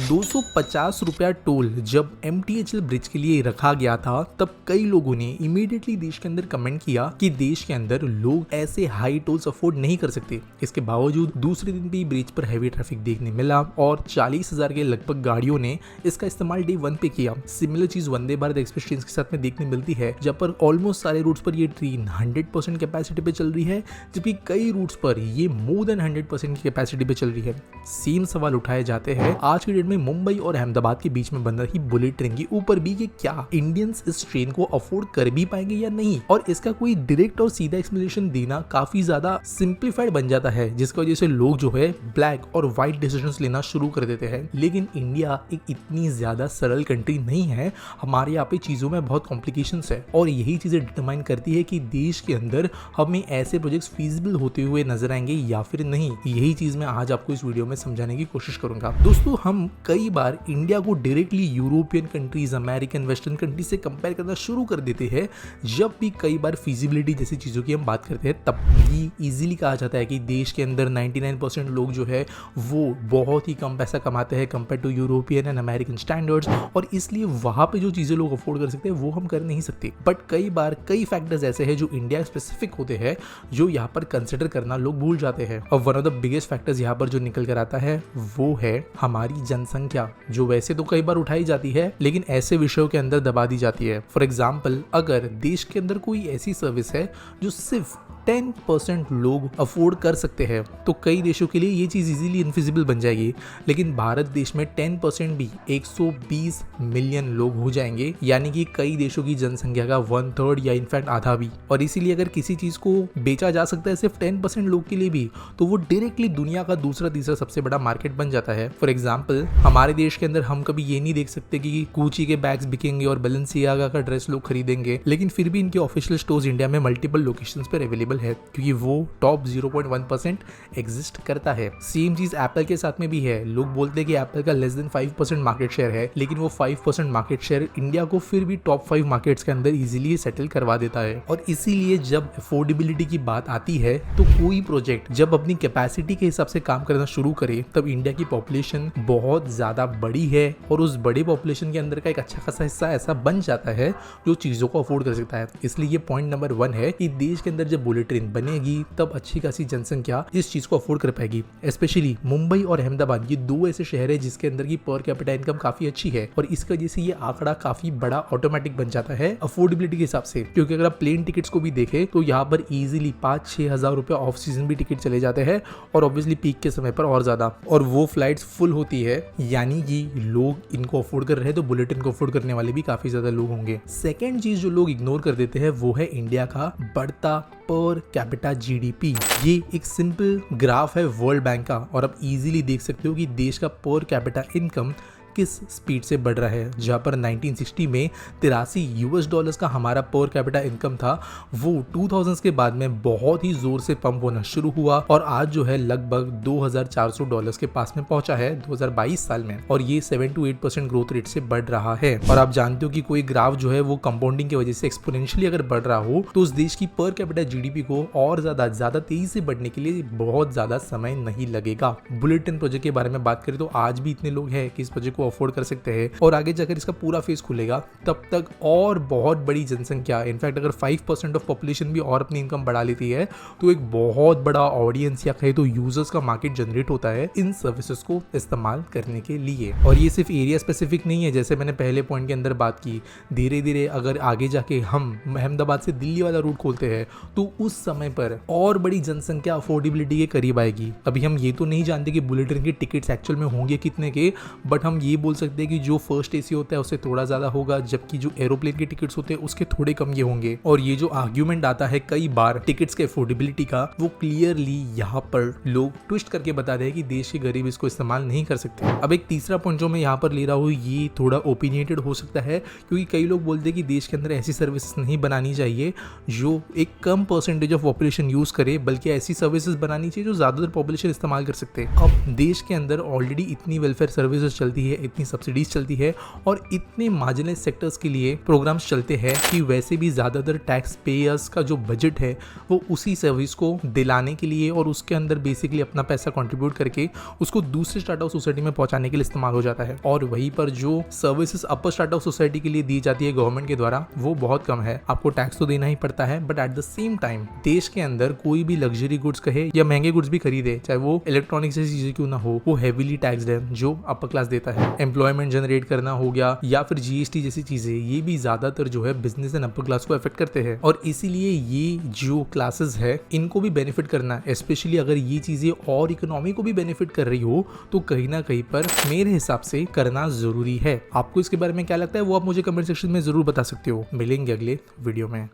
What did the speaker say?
250 रुपया टोल जब MTHL bridge के लिए रखा गया था तब कई लोगों ने इमीडिएटली देश के अंदर कमेंट किया कि देश के अंदर लोग ऐसे हाई टोल्स अफोर्ड नहीं कर सकते। इसके बावजूद दूसरे दिन भी ब्रिज पर हैवी ट्रैफिक देखने मिला और 40,000 के लगभग गाड़ियों ने इसका इस्तेमाल डे 1 पे किया। सिमिलर चीज वंदे भारत एक्सप्रेस ट्रेन के साथ में देखने मिलती है, जहाँ पर ऑलमोस्ट सारे रूट्स पर ये ट्रेन 100% कैपेसिटी पे चल रही है, जबकि कई रूट्स पर ये मोर देन 100% की कैपेसिटी पे चल रही है। सेम सवाल उठाए जाते हैं आज की डेट में मुंबई और अहमदाबाद के बीच में बन रही बुलेट ट्रेन के ऊपर भी कि क्या इंडियंस इस ट्रेन को अफोर्ड कर भी पाएंगे या नहीं, और इसका कोई डायरेक्ट और सीधा एक्सप्लेनेशन देना काफी ज्यादा सिंप्लीफाइड बन जाता है, जिसकी वजह से लोग जो है ब्लैक और व्हाइट डिसीजंस लेना शुरू कर देते हैं। लेकिन इंडिया एक इतनी ज्यादा सरल कंट्री नहीं है, हमारे यहाँ पे चीजों में बहुत कॉम्प्लिकेशंस है और यही चीजें डिटरमाइन करती है कि देश के अंदर हमें ऐसे प्रोजेक्ट्स फीजिबल होते हुए नजर आएंगे या फिर नहीं। यही चीज मैं आज आपको इस वीडियो में समझाने की कोशिश करूंगा। दोस्तों, हम कई बार इंडिया को directly European countries, American, western countries से कंपेयर करना शुरू कर देते हैं। जब भी कई बार फिजिबिलिटी जैसी चीजों की हम बात करते हैं तब भी इजीली कहा जाता है कि देश के अंदर 99% लोग जो है वो बहुत ही कम पैसा कमाते हैं compare to European and American standards, और इसलिए वहां पे जो चीजें लोग अफोर्ड कर सकते हैं वो हम कर नहीं सकते। बट कई बार कई फैक्टर्स ऐसे हैं जो इंडिया स्पेसिफिक होते हैं जो यहाँ पर कंसिडर करना लोग भूल जाते हैं। और one of the biggest factors यहाँ पर जो निकल कर आता है वो है हमारी जनसंख्या, जो वैसे तो कई बार उठाई जाती है लेकिन ऐसे विषयों के अंदर दबा दी जाती है। फॉर एग्जाम्पल, अगर देश के अंदर कोई ऐसी सर्विस है जो सिर्फ 10% लोग अफोर्ड कर सकते हैं तो कई देशों के लिए ये चीज इजीली इनफिजिबल बन जाएगी। लेकिन भारत देश में 10% भी 120 मिलियन लोग हो जाएंगे, यानी कि कई देशों की जनसंख्या का 1/3 या इनफैक्ट आधा भी। और इसीलिए अगर किसी चीज को बेचा जा सकता है सिर्फ 10% लोग के लिए भी, तो वो डायरेक्टली दुनिया का दूसरा तीसरा सबसे बड़ा मार्केट बन जाता है। फॉर एग्जाम्पल, हमारे देश के अंदर हम कभी ये नहीं देख सकते कि गुची के बैग्स बिकेंगे और बैलेंसियागा का ड्रेस लोग खरीदेंगे, लेकिन फिर भी इनके ऑफिशियल स्टोर्स इंडिया में मल्टीपल लोकेशंस पर अवेलेबल है क्योंकि वो टॉप 0.1% एग्जिस्ट करता है। सेम चीज एप्पल के साथ में भी है। लोग बोलते हैं कि एप्पल का लेस देन 5% मार्केट शेयर है, लेकिन वो 5% मार्केट शेयर इंडिया को फिर भी टॉप 5 मार्केट्स के अंदर इजीली सेटल करवा देता है। और इसीलिए जब अफोर्डेबिलिटी की बात आती है तो कोई प्रोजेक्ट जब अपनी कैपेसिटी के हिसाब से काम करना शुरू करे तब इंडिया की पॉपुलेशन बहुत ज्यादा बड़ी है और उस बड़े पॉपुलेशन के अंदर का एक अच्छा खासा हिस्सा ऐसा बन जाता है जो चीजों को अफोर्ड कर सकता है। इसलिए ये पॉइंट नंबर 1 है कि देश के अंदर जब बुलेट ट्रेन बनेगी तब अच्छी खासी जनसंख्या इस चीज को अफोर्ड कर पाएगी। स्पेशली मुंबई और अहमदाबाद ये दो ऐसे शहर है जिसके अंदर की पर कैपिटा इनकम काफी अच्छी है और इसकी वजह से ये आंकड़ा काफी बड़ा ऑटोमेटिक बन जाता है अफोर्डेबिलिटी के हिसाब से। क्योंकि अगर आप प्लेन टिकट्स को भी देखें तो यहाँ पर इजीली 5-6 हजार रुपए ऑफ सीजन भी टिकट चले जाते हैं और ऑब्वियसली पीक के समय पर और ज्यादा, और वो फ्लाइट्स फुल होती है, यानी कि लोग इनको अफोर्ड कर रहे हैं तो बुलेट ट्रेन को अफोर्ड करने वाले भी काफी ज्यादा लोग होंगे। सेकेंड चीज जो लोग इग्नोर कर देते हैं वो है इंडिया का बढ़ता पर कैपिटा जीडीपी। ये एक सिंपल ग्राफ है वर्ल्ड बैंक का और आप इजीली देख सकते हो कि देश का पर कैपिटा इनकम किस स्पीड से बढ़ रहा है। जहाँ पर 1960 में $83 का हमारा पर कैपिटा इनकम था, वो 2000 के बाद में बहुत ही जोर से पंप होना शुरू हुआ और आज जो है लगभग $2400 के पास में पहुंचा है 2022 साल में, और ये 7 to 8% ग्रोथ रेट से बढ़ रहा है। और आप जानते हो कि कोई ग्राफ जो है वो कंपाउंडिंग की वजह से एक्सपोनेंशियली अगर बढ़ रहा हो तो उस देश की पर कैपिटा जीडीपी को और ज्यादा तेजी से बढ़ने के लिए बहुत ज्यादा समय नहीं लगेगा। बुलेट ट्रेन प्रोजेक्ट के बारे में बात करें तो आज भी इतने लोग हैं कि इस प्रोजेक्ट को अफोर्ड कर सकते हैं और आगे जाकर इसका पूरा फेज खुलेगा तब तक और बहुत बड़ी जनसंख्या, इनफैक्ट अगर 5% ऑफ पॉपुलेशन भी और अपनी इनकम बढ़ा लेती है तो एक बहुत बड़ा ऑडियंस या कहे तो यूजर्स का मार्केट जनरेट होता है इन सर्विसेज को इस्तेमाल करने के लिए। और ये सिर्फ एरिया स्पेसिफिक नहीं है, जैसे मैंने पहले पॉइंट के अंदर बात की, धीरे धीरे अगर आगे जाके हम अहमदाबाद से दिल्ली वाला रूट खोलते हैं तो उस समय पर और बड़ी जनसंख्या अफोर्डेबिलिटी के करीब आएगी। अभी हम ये तो नहीं जानते कि बुलेट ट्रेन के टिकट्स एक्चुअल में होंगे कितने के, बट हम ये बोल सकते हैं कि जो फर्स्ट एसी होता है उससे थोड़ा ज्यादा होगा, जबकि जो एरोप्लेन के टिकट्स होते हैं उसके थोड़े कम ये होंगे। और ये जो आर्ग्यूमेंट आता है कई बार टिकट्स के अफोर्डेबिलिटी का, वो क्लियरली यहाँ पर लोग ट्विस्ट करके बता रहे हैं कि देश के गरीब इसको इस्तेमाल नहीं कर सकते। अब एक तीसरा पॉइंट जो मैं यहाँ पर ले रहा हूँ ये थोड़ा ओपिनियटेड हो सकता है, क्योंकि कई लोग बोलते हैं कि देश के अंदर ऐसी सर्विसेज नहीं बनानी चाहिए जो एक कम परसेंटेज ऑफ पॉपुलेशन यूज करे, बल्कि ऐसी सर्विसेज बनानी चाहिए जो ज्यादातर पॉपुलेशन इस्तेमाल कर सकते हैं। अब देश के अंदर ऑलरेडी इतनी वेलफेयर सर्विसेज चलती है, इतनी सब्सिडीज चलती है और इतने मार्जिनलाइज सेक्टर्स के लिए प्रोग्राम्स चलते हैं कि वैसे भी ज़्यादातर टैक्स पेयर्स का जो बजट है वो उसी सर्विस को दिलाने के लिए और उसके अंदर बेसिकली अपना पैसा कंट्रीब्यूट करके उसको दूसरे स्टार्टअप सोसाइटी में पहुंचाने के लिए इस्तेमाल हो जाता है। और वहीं पर जो सर्विसेज अपर स्टार्टअप सोसाइटी के लिए दी जाती है गवर्नमेंट के द्वारा वो बहुत कम है। आपको टैक्स तो देना ही पड़ता है, but at the same time देश के अंदर कोई भी लग्जरी गुड्स कहे या महंगे गुड्स भी खरीदे, चाहे वो इलेक्ट्रॉनिक्स जैसी चीजें क्यों ना हो, वो हेवीली टैक्सड है जो अपर क्लास देता है। एम्प्लॉयमेंट जनरेट करना हो गया या फिर जीएसटी जैसी चीजें, ये भी ज्यादातर जो है बिजनेस एंड अपर क्लास को अफेक्ट करते हैं और इसीलिए ये जो क्लासेस है इनको भी बेनिफिट करना है। स्पेशली अगर ये चीजें और इकोनॉमी को भी बेनिफिट कर रही हो तो कहीं ना कहीं पर मेरे हिसाब से करना जरूरी है। आपको इसके बारे में क्या लगता है वो आप मुझे कमेंट सेक्शन में जरूर बता सकते हो। मिलेंगे अगले वीडियो में।